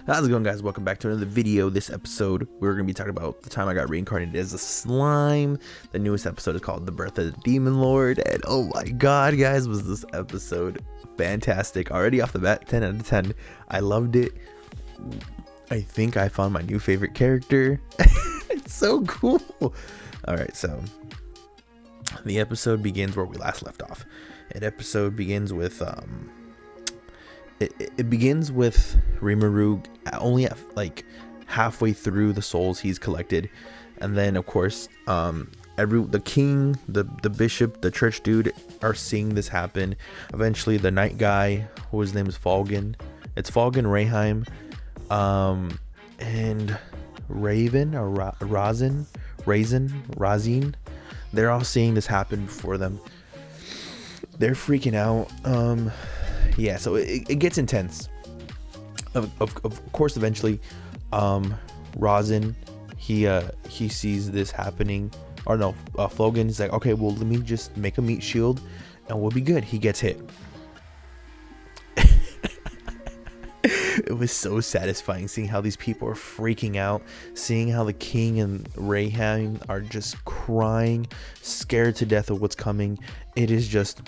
How's it going, guys? Welcome back to another video. This episode, we're going to be talking about the time I got reincarnated as a slime. The newest episode is called The Birth of the Demon Lord. And oh my god, guys, was this episode fantastic. Already off the bat, 10 out of 10. I loved it. I think I found my new favorite character. It's so cool. Alright, so the episode begins where we last left off. An episode begins with It begins with Rimuru only at like halfway through the souls he's collected, and then of course the king, the bishop, the church dude are seeing this happen. Eventually the night guy, who his name is Falgin, it's Falgin, Rayheim, and Raven or Razin, they're all seeing this happen before them. They're freaking out. Yeah, so it gets intense. Of course, eventually, Razin, he sees this happening, or no, Flogan is like, okay, well, let me just make a meat shield, and we'll be good. He gets hit. It was so satisfying seeing how these people are freaking out, seeing how the king and Rayheim are just crying, scared to death of what's coming. It is just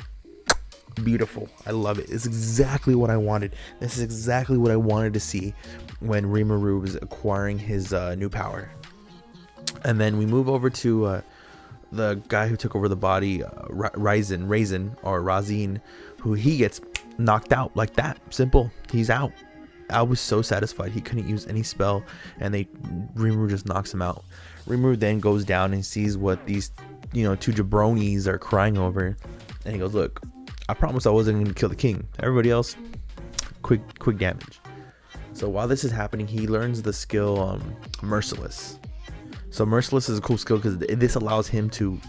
beautiful. I love it. It's exactly what I wanted. This is exactly what I wanted to see when Rimuru was acquiring his new power. And then we move over to the guy who took over the body, Razin, who he gets knocked out like that. Simple. He's out. I was so satisfied. He couldn't use any spell, and Rimuru just knocks him out. Rimuru then goes down and sees what these two jabronis are crying over, and he goes, look, I promised I wasn't going to kill the king. Everybody else, quick damage. So while this is happening, he learns the skill Merciless. So Merciless is a cool skill because this allows him to,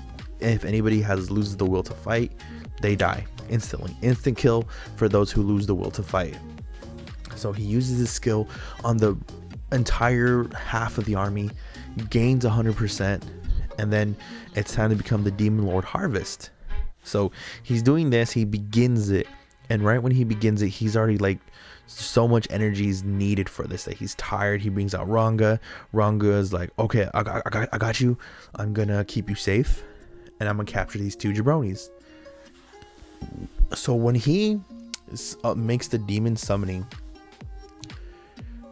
if anybody loses the will to fight, they die instantly. Instant kill for those who lose the will to fight. So he uses his skill on the entire half of the army, gains 100%, and then it's time to become the Demon Lord Harvest. So he's doing this, he begins it, and right when he begins it, he's already like, so much energy is needed for this that he's tired. He brings out Ranga. Ranga is like, okay, I got you. I'm gonna keep you safe, and I'm gonna capture these two jabronis. So when he makes the demon summoning,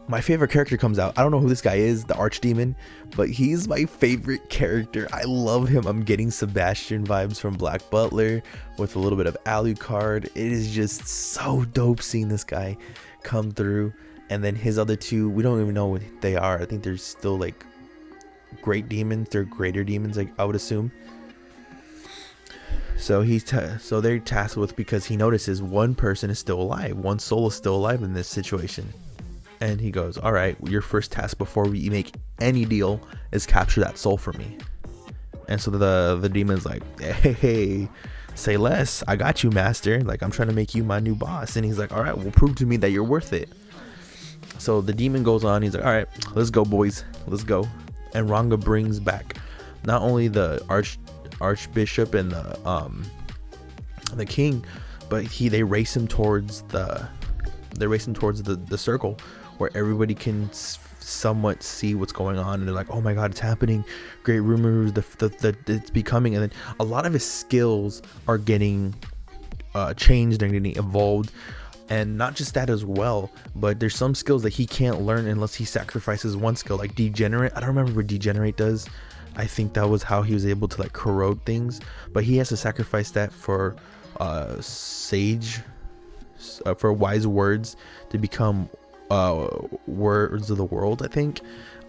my favorite character comes out. I don't know who this guy is, the Archdemon, but he's my favorite character. I love him. I'm getting Sebastian vibes from Black Butler with a little bit of Alucard. It is just so dope seeing this guy come through. And then his other two, we don't even know what they are. I think they're still like great demons. They're greater demons, I would assume. So they're tasked with, because he notices one person is still alive. One soul is still alive in this situation. And he goes, all right, your first task before we make any deal is capture that soul for me. And so the demon's like, hey, say less. I got you, master. Like, I'm trying to make you my new boss. And he's like, all right, well, prove to me that you're worth it. So the demon goes on. He's like, all right, let's go, boys. Let's go. And Ranga brings back not only the archbishop and the king, but they race him towards the circle where everybody can somewhat see what's going on, and they're like, oh my god, it's happening. Great rumors, it's becoming. And then a lot of his skills are getting changed and getting evolved. And not just that as well, but there's some skills that he can't learn unless he sacrifices one skill, like Degenerate. I don't remember what Degenerate does. I think that was how he was able to like corrode things, but he has to sacrifice that for sage, for wise words to become words of the world. I think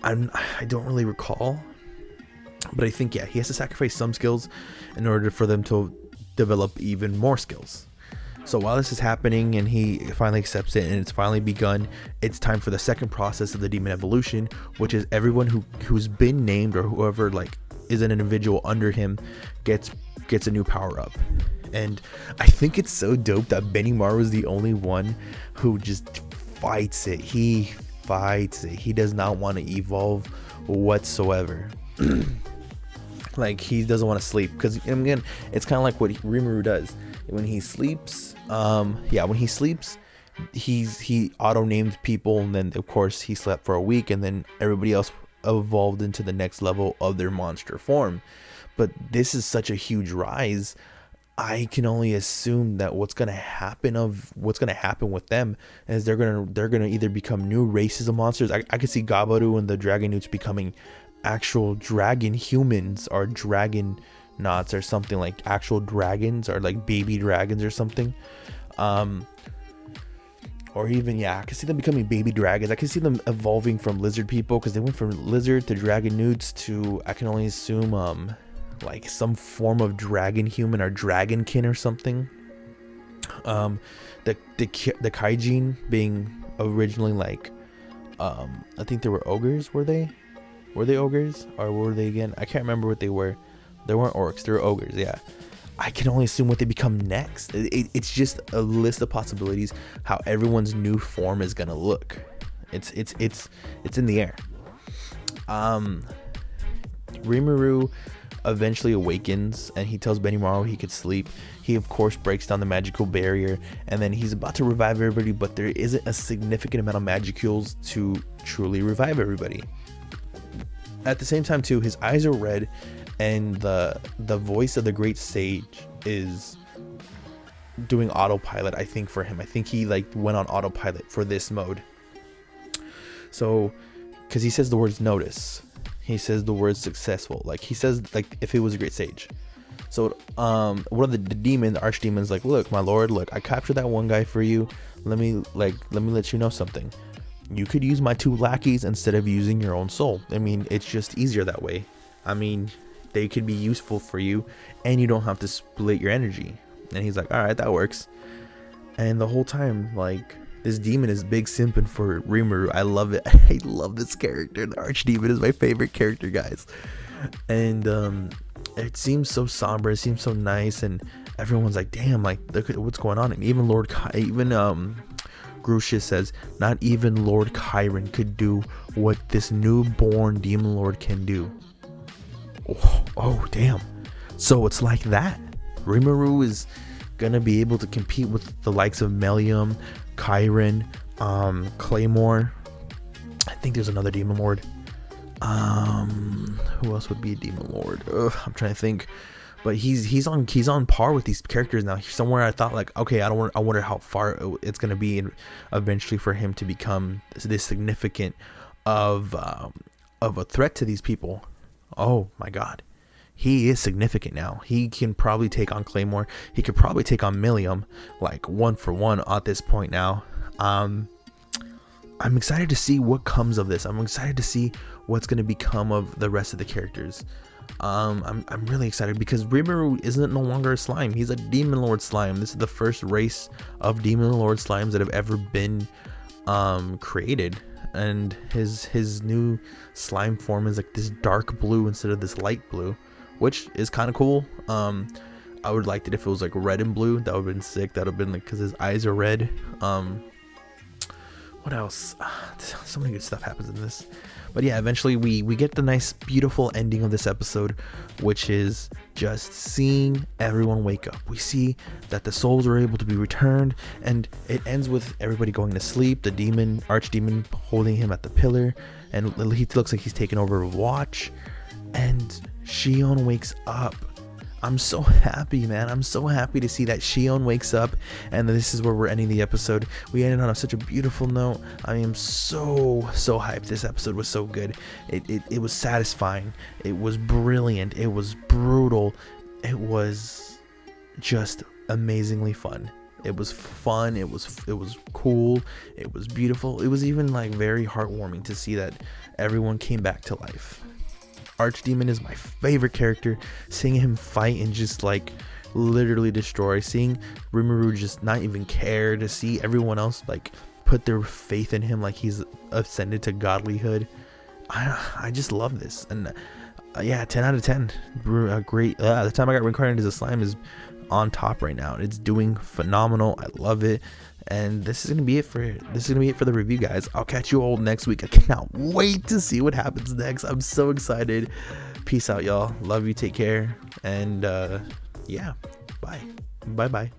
I don't really recall, but I think, yeah, he has to sacrifice some skills in order for them to develop even more skills. So while this is happening and he finally accepts it and it's finally begun, it's time for the second process of the demon evolution, which is everyone who's been named, or whoever like is an individual under him gets a new power up. And I think it's so dope that Benimaru is the only one who just fights it. He fights it. He does not want to evolve whatsoever. Like, he doesn't want to sleep, because again, it's kind of like what Rimuru does when he sleeps. When he sleeps, he auto-named people, and then of course he slept for a week, and then everybody else evolved into the next level of their monster form. But this is such a huge rise. I can only assume that what's gonna happen with them is they're gonna either become new races of monsters. I could see Gabaru and the Dragon Newts becoming actual dragon humans, or dragon knots, or something, like actual dragons, or like baby dragons or something. Or even, I could see them becoming baby dragons. I could see them evolving from lizard people, because they went from lizard to dragon newts to, I can only assume, like some form of dragon human or dragonkin or something. The Kaijin being originally like, I think they were ogres. Were they ogres, or were they again? I can't remember what they were. They weren't orcs. They were ogres. Yeah. I can only assume what they become next. It's just a list of possibilities how everyone's new form is gonna look. It's in the air. Rimuru eventually awakens, and he tells Benimaru he could sleep. He of course breaks down the magical barrier, and then he's about to revive everybody, but there isn't a significant amount of magicules to truly revive everybody. At the same time too, his eyes are red, and the voice of the great sage is doing autopilot, I think, for him. I think he like went on autopilot for this mode. So, because he says the words notice, he says the word successful, like he says, like if it was a great sage. So one of the archdemons like, look my lord, look, I captured that one guy for you. Let me let you know something. You could use my 2 lackeys instead of using your own soul. I mean, it's just easier that way. I mean, they could be useful for you, and you don't have to split your energy. And he's like, all right, that works. And the whole time, like, this demon is big simping for Rimuru. I love it. I love this character. The Archdemon is my favorite character, guys. And it seems so somber. It seems so nice, and everyone's like, damn, like, look at what's going on. And even Grucius says, not even Lord Chiron could do what this newborn demon lord can do. Oh damn. So it's like that. Rimuru is gonna be able to compete with the likes of Melium, Chiron, Claymore. I think there's another demon lord. Who else would be a demon lord? I'm trying to think. But he's on par with these characters now. Somewhere I thought like, okay, I wonder how far it's gonna be eventually for him to become this significant of a threat to these people. Oh my god, he is significant now. He can probably take on Claymore. He could probably take on Millium, like 1 for 1 at this point now. I'm excited to see what comes of this. I'm excited to see what's going to become of the rest of the characters. I'm really excited because Rimuru isn't no longer a slime. He's a demon lord slime. This is the first race of demon lord slimes that have ever been created. And his new slime form is like this dark blue instead of this light blue, which is kind of cool. I would like it if it was like red and blue. That would have been sick. That would have been like, because his eyes are red. What else? So many good stuff happens in this. But yeah, eventually we get the nice beautiful ending of this episode, which is just seeing everyone wake up. We see that the souls are able to be returned, and it ends with everybody going to sleep, the archdemon holding him at the pillar, and he looks like he's taken over a watch, and Shion wakes up. I'm so happy, man. I'm so happy to see that Shion wakes up, and this is where we're ending the episode. We ended on such a beautiful note. I am so hyped. This episode was so good. It was satisfying. It was brilliant. It was brutal. It was just amazingly fun. It was fun. It was cool. It was beautiful. It was even like very heartwarming to see that everyone came back to life. Archdemon is my favorite character. Seeing him fight and just like literally destroy, seeing Rimuru just not even care, to see everyone else like put their faith in him like he's ascended to godlyhood. I just love this. And yeah, 10 out of 10. Great. The time I got reincarnated as a slime is on top right now. It's doing phenomenal. I love it. And this is gonna be it for the review, guys. I'll catch you all next week. I cannot wait to see what happens next. I'm so excited. Peace out, y'all. Love you. Take care. And yeah, bye.